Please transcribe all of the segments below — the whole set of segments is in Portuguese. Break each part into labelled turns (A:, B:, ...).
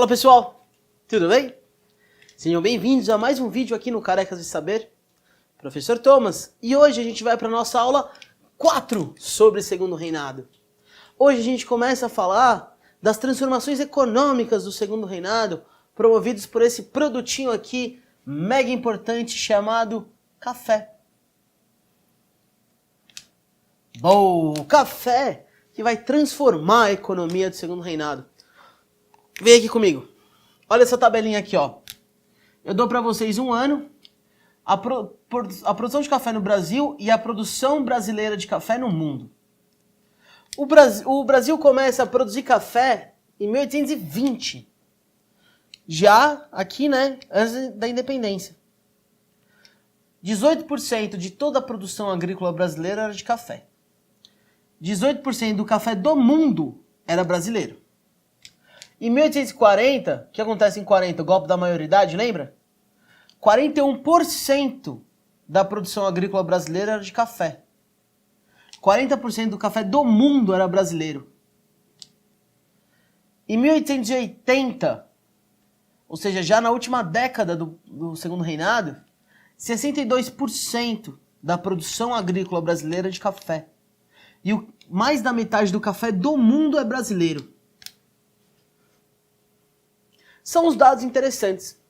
A: Fala pessoal, tudo bem? Sejam bem-vindos a mais um vídeo aqui no Carecas de Saber. Professor Thomas, e hoje a gente vai para a nossa aula 4 sobre Segundo Reinado. Hoje a gente começa a falar das transformações econômicas do Segundo Reinado promovidos por esse produtinho aqui mega importante chamado café. Bom, o café que vai transformar a economia do Segundo Reinado. Vem aqui comigo. Olha essa tabelinha aqui, ó. Eu dou para vocês um ano, a produção de café no Brasil e a produção brasileira de café no mundo. O Brasil começa a produzir café em 1820. Já aqui, né, antes da independência. 18% de toda a produção agrícola brasileira era de café. 18% do café do mundo era brasileiro. Em 1840, o que acontece em 40? O golpe da maioridade, lembra? 41% da produção agrícola brasileira era de café. 40% do café do mundo era brasileiro. Em 1880, ou seja, já na última década do Segundo Reinado, 62% da produção agrícola brasileira é de café. E mais da metade do café do mundo é brasileiro. São os dados interessantes.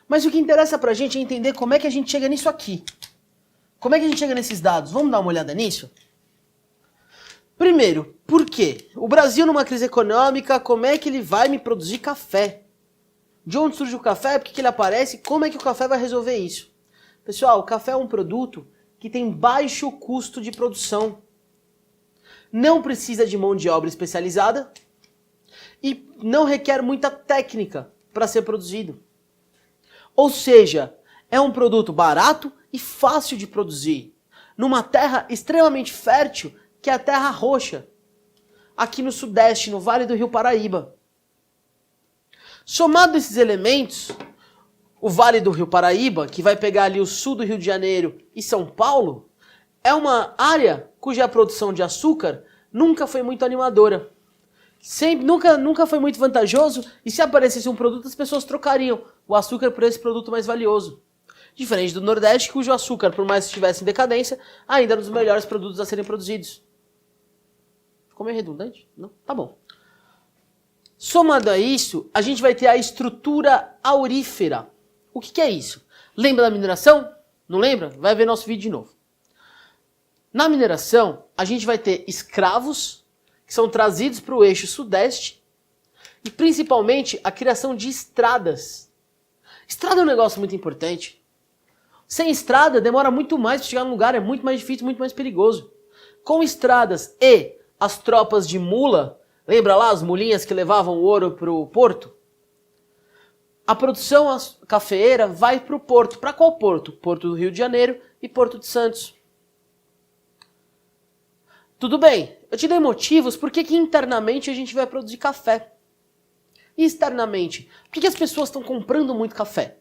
A: Mas o que interessa pra gente é entender como é que a gente chega nisso aqui. Como é que a gente chega nesses dados? Vamos dar uma olhada nisso? Primeiro, por quê? O Brasil numa crise econômica, como é que ele vai me produzir café? De onde surge o café? Por que ele aparece? Como é que o café vai resolver isso? Pessoal, o café é um produto que tem baixo custo de produção. Não precisa de mão de obra especializada e não requer muita técnica para ser produzido. Ou seja, é um produto barato e fácil de produzir, numa terra extremamente fértil, que é a Terra Roxa, aqui no Sudeste, no Vale do Rio Paraíba. Somado esses elementos, o Vale do Rio Paraíba, que vai pegar ali o sul do Rio de Janeiro e São Paulo, é uma área cuja produção de açúcar nunca foi muito animadora. Nunca foi muito vantajoso, e se aparecesse um produto, as pessoas trocariam o açúcar por esse produto mais valioso. Diferente do Nordeste, cujo açúcar, por mais que estivesse em decadência, ainda era um dos melhores produtos a serem produzidos. Ficou meio redundante? Não? Tá bom. Somado a isso, a gente vai ter a estrutura aurífera. O que é isso? Lembra da mineração? Não lembra? Vai ver nosso vídeo de novo. Na mineração, a gente vai ter escravos que são trazidos para o eixo sudeste e principalmente a criação de estradas. Estrada é um negócio muito importante. Sem estrada demora muito mais para chegar num lugar, é muito mais difícil, muito mais perigoso. Com estradas e as tropas de mula, lembra lá as mulinhas que levavam o ouro para o porto? A produção cafeeira vai para o porto. Para qual porto? Porto do Rio de Janeiro e Porto de Santos. Tudo bem, eu te dei motivos por que internamente a gente vai produzir café. E externamente, por que as pessoas estão comprando muito café?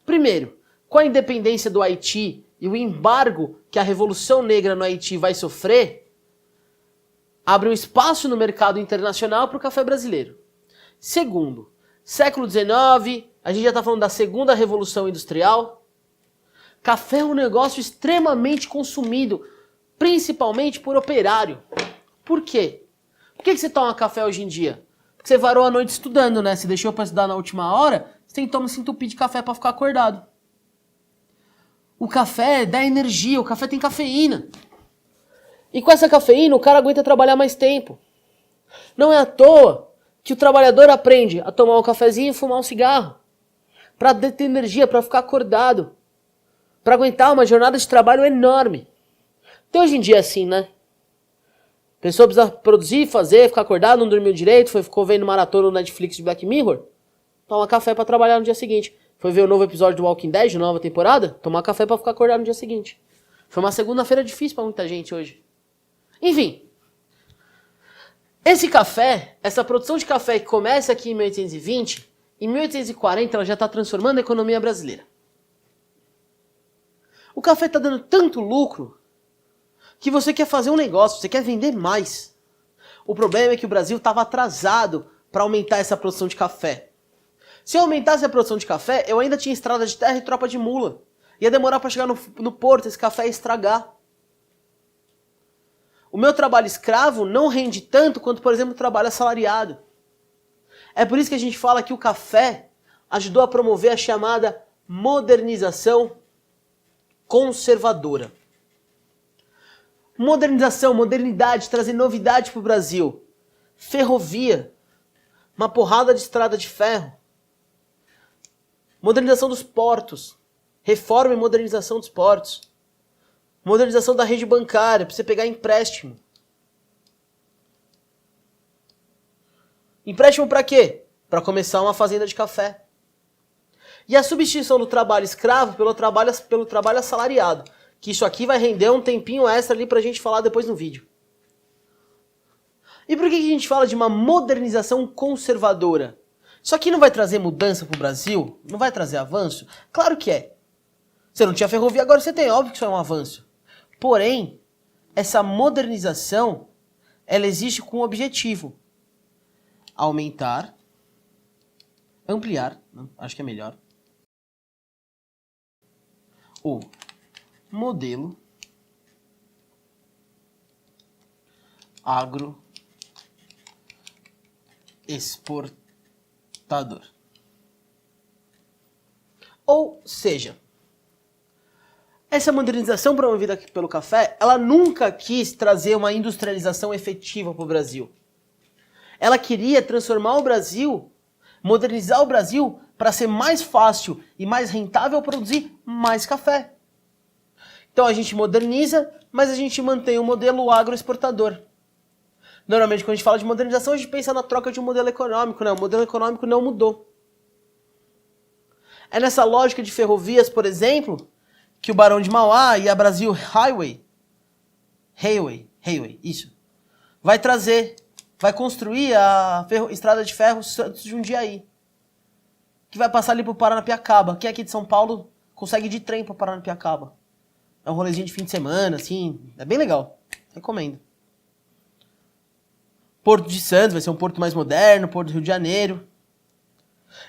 A: Primeiro, com a independência do Haiti e o embargo que a Revolução Negra no Haiti vai sofrer, abre um espaço no mercado internacional para o café brasileiro. Segundo, século XIX, a gente já está falando da segunda Revolução Industrial. Café é um negócio extremamente consumido, principalmente por operário. Por quê? Por que você toma café hoje em dia? Porque você varou a noite estudando, né? Você deixou para estudar na última hora, você tem que se entupir de café para ficar acordado. O café dá energia, o café tem cafeína. E com essa cafeína o cara aguenta trabalhar mais tempo. Não é à toa que o trabalhador aprende a tomar um cafezinho e fumar um cigarro. Para ter energia, para ficar acordado. Para aguentar uma jornada de trabalho enorme. Então hoje em dia é assim, né? A pessoa precisa produzir, fazer, ficar acordado, não dormiu direito, ficou vendo maratona no Netflix de Black Mirror, toma café pra trabalhar no dia seguinte. Foi ver o novo episódio do Walking Dead, nova temporada, tomar café pra ficar acordado no dia seguinte. Foi uma segunda-feira difícil pra muita gente hoje. Enfim, esse café, essa produção de café que começa aqui em 1820, em 1840 ela já está transformando a economia brasileira. O café está dando tanto lucro que você quer fazer um negócio, você quer vender mais. O problema é que o Brasil estava atrasado para aumentar essa produção de café. Se eu aumentasse a produção de café, eu ainda tinha estrada de terra e tropa de mula. Ia demorar para chegar no porto, esse café ia estragar. O meu trabalho escravo não rende tanto quanto, por exemplo, o trabalho assalariado. É por isso que a gente fala que o café ajudou a promover a chamada modernização conservadora. Modernização, modernidade, trazer novidade para o Brasil. Ferrovia, uma porrada de estrada de ferro. Modernização dos portos, reforma e modernização dos portos. Modernização da rede bancária, para você pegar empréstimo. Empréstimo para quê? Para começar uma fazenda de café. E a substituição do trabalho escravo pelo trabalho assalariado. Que isso aqui vai render um tempinho extra ali pra gente falar depois no vídeo. E por que a gente fala de uma modernização conservadora? Isso aqui não vai trazer mudança pro Brasil? Não vai trazer avanço? Claro que é. Você não tinha ferrovia, agora você tem. Óbvio que isso é um avanço. Porém, essa modernização, ela existe com um objetivo. Aumentar, ampliar, acho que é melhor, o modelo agroexportador. Ou seja, essa modernização promovida aqui pelo café, ela nunca quis trazer uma industrialização efetiva para o Brasil. Ela queria transformar o Brasil, modernizar o Brasil para ser mais fácil e mais rentável produzir mais café. Então a gente moderniza, mas a gente mantém o modelo agroexportador. Normalmente quando a gente fala de modernização, a gente pensa na troca de um modelo econômico, né? O modelo econômico não mudou. É nessa lógica de ferrovias, por exemplo, que o Barão de Mauá e a Brasil Railway, isso, vai construir a estrada de ferro Santos Jundiaí, que vai passar ali pro Paranapiacaba. Quem é aqui de São Paulo consegue ir de trem para Paranapiacaba. É um rolezinho de fim de semana, assim, é bem legal, recomendo. Porto de Santos vai ser um porto mais moderno, Porto do Rio de Janeiro.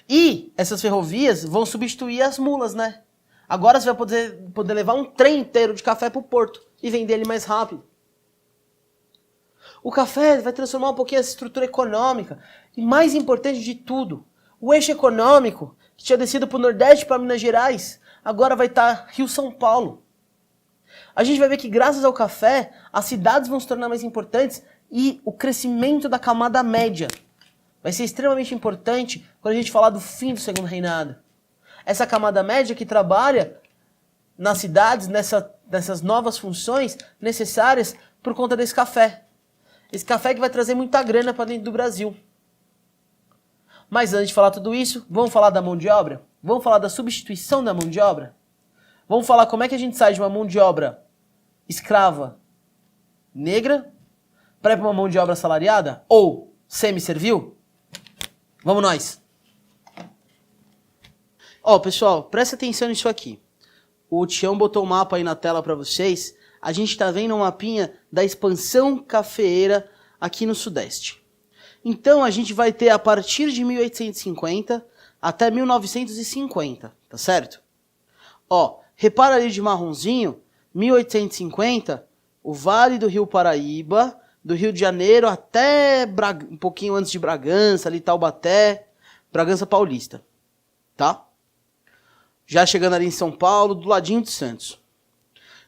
A: E essas ferrovias vão substituir as mulas, né? Agora você vai poder levar um trem inteiro de café pro porto e vender ele mais rápido. O café vai transformar um pouquinho essa estrutura econômica. E mais importante de tudo, o eixo econômico, que tinha descido para o Nordeste, para Minas Gerais, agora vai estar Rio-São Paulo. A gente vai ver que graças ao café, as cidades vão se tornar mais importantes e o crescimento da camada média vai ser extremamente importante quando a gente falar do fim do Segundo Reinado. Essa camada média que trabalha nas cidades, nessas novas funções necessárias por conta desse café. Esse café que vai trazer muita grana para dentro do Brasil. Mas antes de falar tudo isso, vamos falar da mão de obra? Vamos falar da substituição da mão de obra? Vamos falar como é que a gente sai de uma mão de obra escrava negra para uma mão de obra assalariada ou semi-servil? Vamos nós! Ó, pessoal, presta atenção nisso aqui. O Tião botou o mapa aí na tela para vocês. A gente está vendo um mapinha da expansão cafeeira aqui no Sudeste. Então a gente vai ter a partir de 1850 até 1950, tá certo? Ó, repara ali de marronzinho, 1850, o Vale do Rio Paraíba, do Rio de Janeiro até um pouquinho antes de Bragança, ali Taubaté, Bragança Paulista, tá? Já chegando ali em São Paulo, do ladinho de Santos.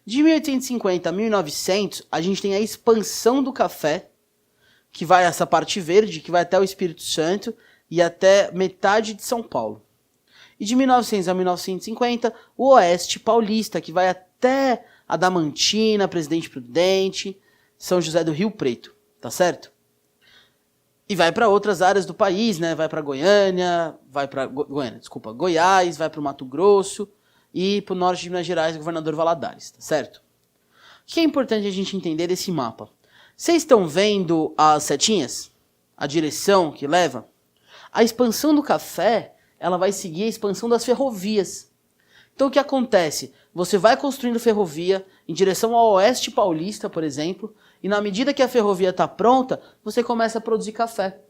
A: De 1850 a 1900, a gente tem a expansão do café, que vai essa parte verde, que vai até o Espírito Santo e até metade de São Paulo. E de 1900 a 1950, o Oeste Paulista, que vai até Adamantina, Presidente Prudente, São José do Rio Preto, tá certo? E vai para outras áreas do país, né? Vai para Goiânia, Goiás, vai para o Mato Grosso e para o norte de Minas Gerais, Governador Valadares, tá certo? O que é importante a gente entender desse mapa? Vocês estão vendo as setinhas? A direção que leva? A expansão do café, ela vai seguir a expansão das ferrovias. Então o que acontece? Você vai construindo ferrovia em direção ao Oeste Paulista, por exemplo, e na medida que a ferrovia está pronta, você começa a produzir café.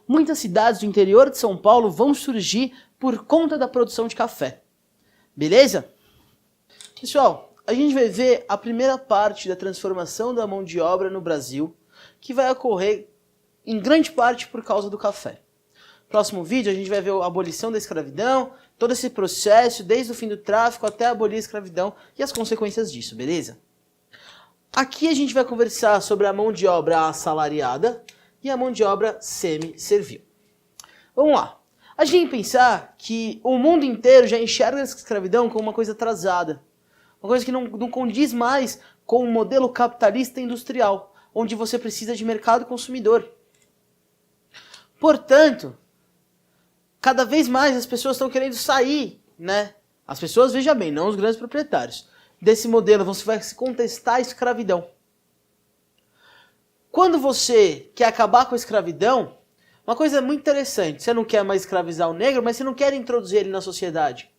A: muitas cidades do interior de São Paulo vão surgir por conta da produção de café. Beleza? Pessoal, a gente vai ver a primeira parte da transformação da mão de obra no Brasil, que vai ocorrer em grande parte por causa do café. Próximo vídeo a gente vai ver a abolição da escravidão, todo esse processo, desde o fim do tráfico até abolir a escravidão e as consequências disso, beleza? Aqui a gente vai conversar sobre a mão de obra assalariada e a mão de obra semi-servil. Vamos lá. A gente tem que pensar que o mundo inteiro já enxerga a escravidão como uma coisa atrasada. Uma coisa que não condiz mais com o modelo capitalista industrial, onde você precisa de mercado consumidor. Portanto, cada vez mais as pessoas estão querendo sair, né? As pessoas, veja bem, não os grandes proprietários. Desse modelo, você vai se contestar a escravidão. Quando você quer acabar com a escravidão, uma coisa muito interessante, você não quer mais escravizar o negro, mas você não quer introduzir ele na sociedade.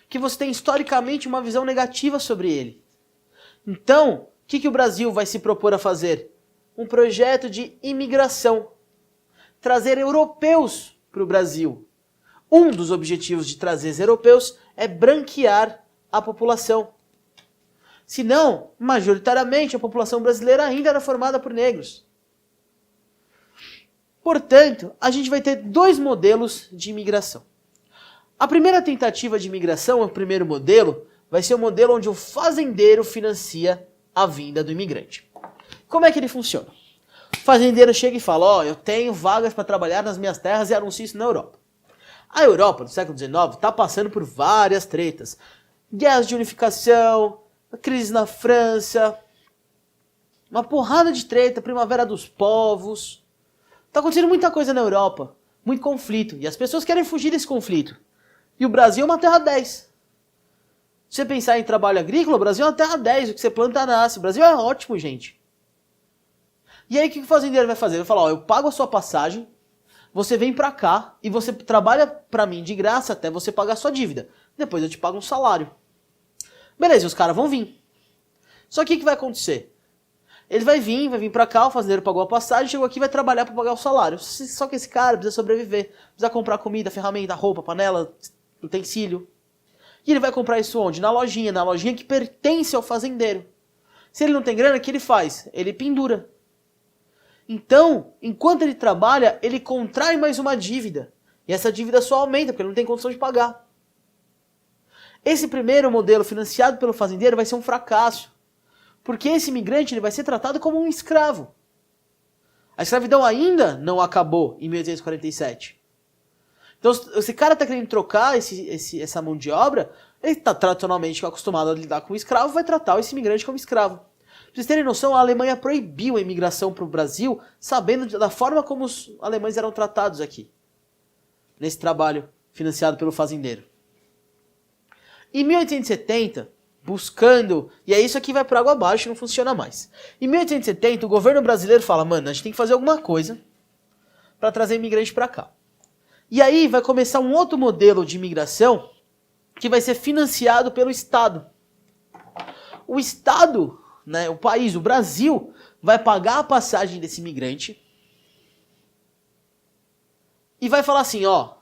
A: Que você tem historicamente uma visão negativa sobre ele. Então, o que o Brasil vai se propor a fazer? Um projeto de imigração. Trazer europeus para o Brasil. Um dos objetivos de trazer os europeus é branquear a população. Senão, majoritariamente, a população brasileira ainda era formada por negros. Portanto, a gente vai ter dois modelos de imigração. A primeira tentativa de imigração, o primeiro modelo, vai ser o modelo onde o fazendeiro financia a vinda do imigrante. Como é que ele funciona? O fazendeiro chega e fala, ó, eu tenho vagas para trabalhar nas minhas terras e anuncia isso na Europa. A Europa, no século XIX, está passando por várias tretas. Guerras de unificação, crise na França, uma porrada de treta, primavera dos povos. Está acontecendo muita coisa na Europa, muito conflito, e as pessoas querem fugir desse conflito. E o Brasil é uma terra 10. Se você pensar em trabalho agrícola, o Brasil é uma terra 10, o que você planta nasce. O Brasil é ótimo, gente. E aí o que o fazendeiro vai fazer? Ele vai falar, ó, eu pago a sua passagem, você vem pra cá e você trabalha pra mim de graça até você pagar a sua dívida. Depois eu te pago um salário. Beleza, os caras vão vir. Só que o que vai acontecer? Ele vai vir pra cá, o fazendeiro pagou a passagem, chegou aqui e vai trabalhar pra pagar o salário. Só que esse cara precisa sobreviver, precisa comprar comida, ferramenta, roupa, panela, utensílio. E ele vai comprar isso onde? Na lojinha que pertence ao fazendeiro. Se ele não tem grana, o que ele faz? Ele pendura. Então, enquanto ele trabalha, ele contrai mais uma dívida. E essa dívida só aumenta, porque ele não tem condição de pagar. Esse primeiro modelo financiado pelo fazendeiro vai ser um fracasso. Porque esse imigrante ele vai ser tratado como um escravo. A escravidão ainda não acabou em 1847. Então, esse cara está querendo trocar essa mão de obra, ele está tradicionalmente acostumado a lidar com o escravo, vai tratar esse imigrante como escravo. Pra vocês terem noção, a Alemanha proibiu a imigração para o Brasil, sabendo da forma como os alemães eram tratados aqui. Nesse trabalho financiado pelo fazendeiro. Em 1870, buscando... E aí isso aqui vai por água abaixo e não funciona mais. Em 1870, o governo brasileiro fala, mano, a gente tem que fazer alguma coisa para trazer imigrante para cá. E aí vai começar um outro modelo de imigração que vai ser financiado pelo Estado. O Estado, né, o país, o Brasil, vai pagar a passagem desse imigrante e vai falar assim, ó,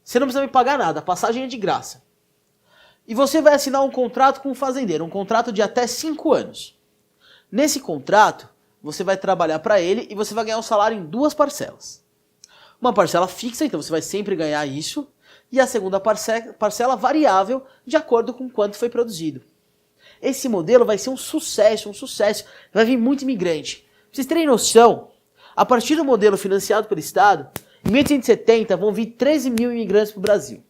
A: você não precisa me pagar nada, a passagem é de graça. E você vai assinar um contrato com o fazendeiro, um contrato de até 5 anos. Nesse contrato, você vai trabalhar para ele e você vai ganhar um salário em 2 parcelas. Uma parcela fixa, então você vai sempre ganhar isso, e a segunda parcela variável, de acordo com quanto foi produzido. Esse modelo vai ser um sucesso, vai vir muito imigrante. Pra vocês terem noção, a partir do modelo financiado pelo Estado, em 1870 vão vir 13 mil imigrantes para o Brasil.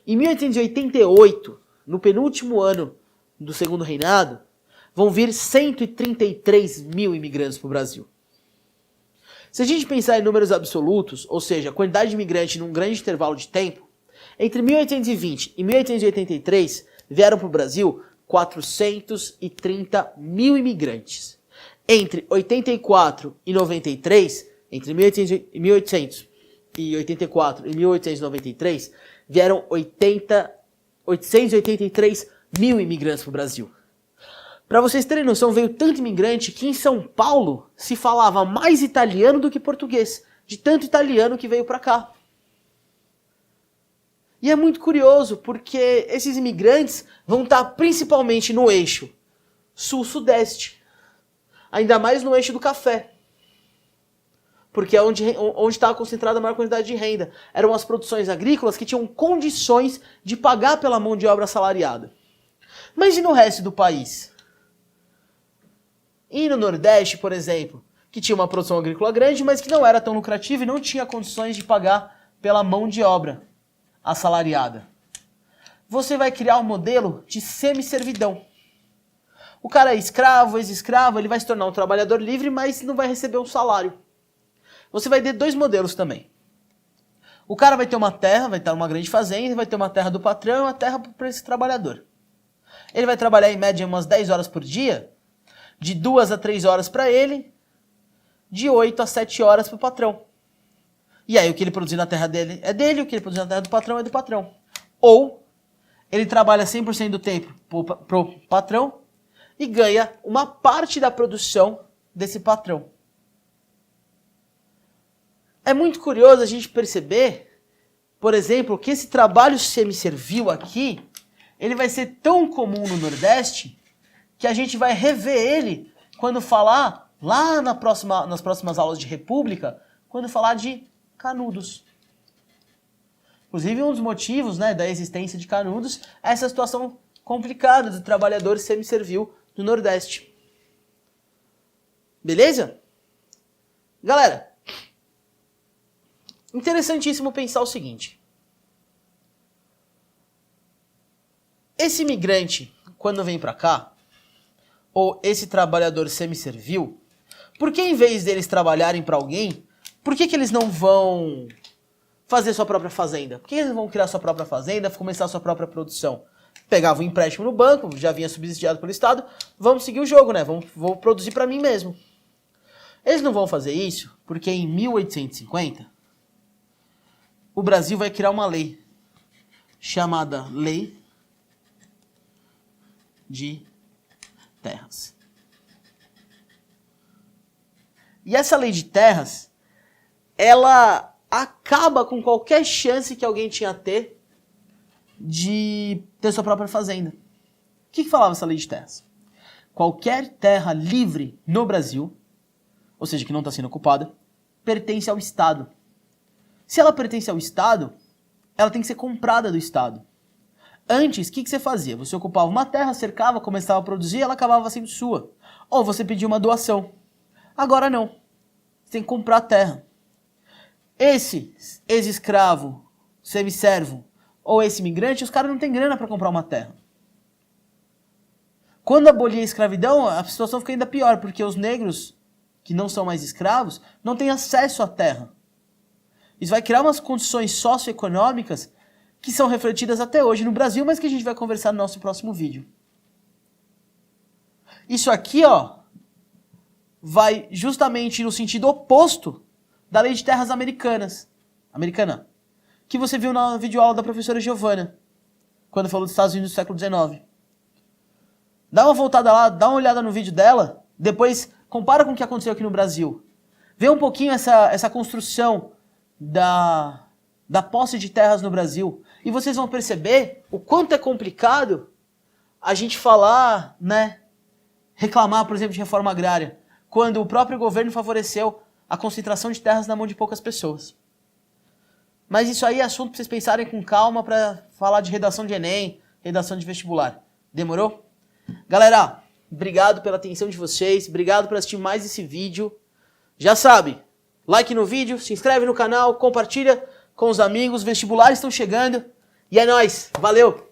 A: Em 1888, no penúltimo ano do segundo reinado, vão vir 133 mil imigrantes para o Brasil. Se a gente pensar em números absolutos, ou seja, a quantidade de imigrantes num grande intervalo de tempo, entre 1820 e 1883 vieram para o Brasil 430 mil imigrantes. Entre 84 e 93, entre 1884 e 1893, vieram 883 mil imigrantes para o Brasil. Para vocês terem noção, veio tanto imigrante que em São Paulo se falava mais italiano do que português. de tanto italiano que veio para cá. E é muito curioso, porque esses imigrantes vão estar principalmente no eixo sul-sudeste. Ainda mais no eixo do café. Porque é onde estava concentrada a maior quantidade de renda. Eram as produções agrícolas que tinham condições de pagar pela mão de obra assalariada. Mas e no resto do país? E no Nordeste, por exemplo, que tinha uma produção agrícola grande, mas que não era tão lucrativa e não tinha condições de pagar pela mão de obra assalariada. Você vai criar um modelo de semi-servidão. O cara é escravo, ex-escravo, ele vai se tornar um trabalhador livre, mas não vai receber um salário. Você vai ter dois modelos também. O cara vai ter uma terra, vai estar numa grande fazenda, vai ter uma terra do patrão e uma terra para esse trabalhador. Ele vai trabalhar em média umas 10 horas por dia, de 2 a 3 horas para ele, de 8 a 7 horas para o patrão. E aí o que ele produzir na terra dele é dele, o que ele produzir na terra do patrão é do patrão. Ou ele trabalha 100% do tempo pro patrão e ganha uma parte da produção desse patrão. É muito curioso a gente perceber, por exemplo, que esse trabalho semi-servil aqui, ele vai ser tão comum no Nordeste que a gente vai rever ele quando falar lá nas próximas aulas de República, quando falar de Canudos. Inclusive, um dos motivos, né, da existência de Canudos é essa situação complicada do trabalhador semi-servil do Nordeste. Beleza? Galera, interessantíssimo pensar o seguinte. Esse imigrante, quando vem pra cá, ou esse trabalhador semi-servil, por que em vez deles trabalharem para alguém, por que eles não vão fazer sua própria fazenda? Por que eles vão criar sua própria fazenda, começar sua própria produção? Pegava um empréstimo no banco, já vinha subsidiado pelo Estado, vamos seguir o jogo, né? Vou produzir para mim mesmo. Eles não vão fazer isso porque em 1850 o Brasil vai criar uma lei chamada Lei de Terras. E essa lei de terras, ela acaba com qualquer chance que alguém tinha a ter de ter sua própria fazenda. O que falava essa lei de terras? Qualquer terra livre no Brasil, ou seja, que não está sendo ocupada, pertence ao Estado. Se ela pertence ao Estado, ela tem que ser comprada do Estado. Antes, o que você fazia? Você ocupava uma terra, cercava, começava a produzir, ela acabava sendo sua. Ou você pedia uma doação. Agora não. Você tem que comprar a terra. Esse ex-escravo, semi-servo, ou esse imigrante, os caras não têm grana para comprar uma terra. Quando abolir a escravidão, a situação fica ainda pior, porque os negros, que não são mais escravos, não têm acesso à terra. Isso vai criar umas condições socioeconômicas que são refletidas até hoje no Brasil, mas que a gente vai conversar no nosso próximo vídeo. Isso aqui, ó, vai justamente no sentido oposto da lei de terras americana, que você viu na videoaula da professora Giovana, quando falou dos Estados Unidos do século XIX. Dá uma voltada lá, dá uma olhada no vídeo dela, depois compara com o que aconteceu aqui no Brasil. Vê um pouquinho essa construção da posse de terras no Brasil. E vocês vão perceber o quanto é complicado a gente falar, né, reclamar, por exemplo, de reforma agrária, quando o próprio governo favoreceu a concentração de terras na mão de poucas pessoas. Mas isso aí é assunto para vocês pensarem com calma para falar de redação de Enem, redação de vestibular. Demorou? Galera, obrigado pela atenção de vocês, obrigado por assistir mais esse vídeo. Já sabe, like no vídeo, se inscreve no canal, compartilha com os amigos, vestibulares estão chegando. E é nóis, valeu!